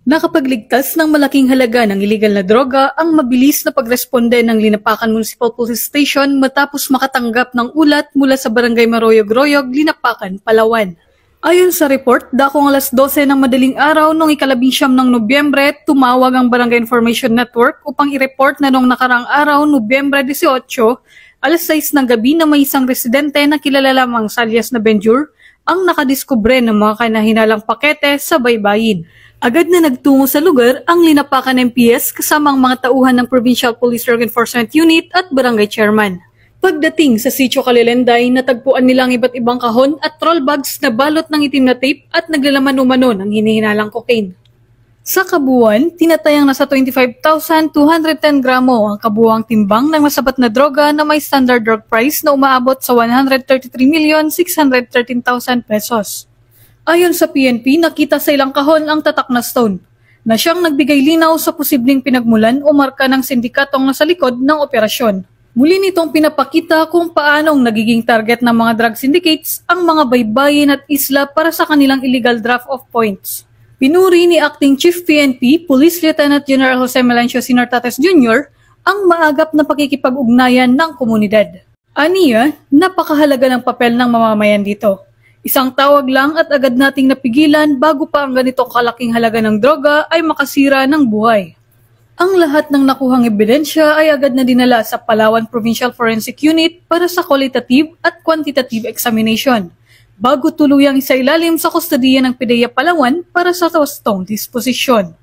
Nakapagligtas ng malaking halaga ng iligal na droga ang mabilis na pagresponde ng Linapakan Municipal Police Station matapos makatanggap ng ulat mula sa Barangay Maroyog-Royog, Linapakan, Palawan. Ayon sa report, dakong alas 12 ng madaling araw noong ika-19 ng Nobyembre, tumawag ang Barangay Information Network upang i-report na noong nakarang araw, Nobyembre 18, alas 6 ng gabi na may isang residente na kilala lamang sa alias na Benjur ang nakadiskubre ng mga kanahinalang pakete sa baybayin. Agad na nagtungo sa lugar ang Linapakan MPS kasama ang mga tauhan ng Provincial Police Drug Enforcement Unit at Barangay Chairman. Pagdating sa Sitio Kalilenday, natagpuan nilang iba't ibang kahon at troll bags na balot ng itim na tape at naglalaman umano ng hinihinalang cocaine. Sa kabuuan, tinatayang nasa 25,210 gramo ang kabuuang timbang ng masabat na droga na may standard drug price na umaabot sa 133,613,000 pesos. Ayon sa PNP, nakita sa ilang kahon ang tatak na stone na siyang nagbigay linaw sa posibleng pinagmulan o marka ng sindikatong nasa likod ng operasyon. Muli nitong pinapakita kung paanong nagiging target ng mga drug syndicates ang mga baybayin at isla para sa kanilang illegal draft of points. Pinuri ni Acting Chief PNP, Police Lieutenant General Jose Melencio Sinartates Jr. ang maagap na pakikipag-ugnayan ng komunidad. Aniya, napakahalaga ng papel ng mamamayan dito. Isang tawag lang at agad nating napigilan bago pa ang ganitong kalaking halaga ng droga ay makasira ng buhay. Ang lahat ng nakuhang ebidensya ay agad na dinala sa Palawan Provincial Forensic Unit para sa qualitative at quantitative examination, bago tuluyang isailalim sa kustodiya ng PIDEA Palawan para sa wastong disposisyon.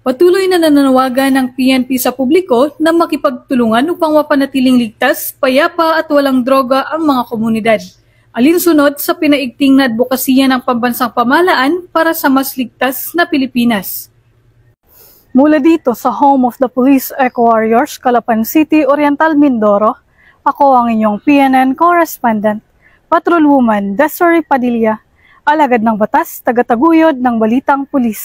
Patuloy na nananawagan ng PNP sa publiko na makipagtulungan upang mapanatiling ligtas, payapa at walang droga ang mga komunidad. Alinsunod sa pinaigting na advokasya ng pambansang pamahalaan para sa mas ligtas na Pilipinas. Mula dito sa Home of the Police Eco-Warriors, Calapan City, Oriental Mindoro, ako ang inyong PNN correspondent, Patrolwoman Desiree Padilla, alagad ng batas, tagataguyod ng Balitang Pulis.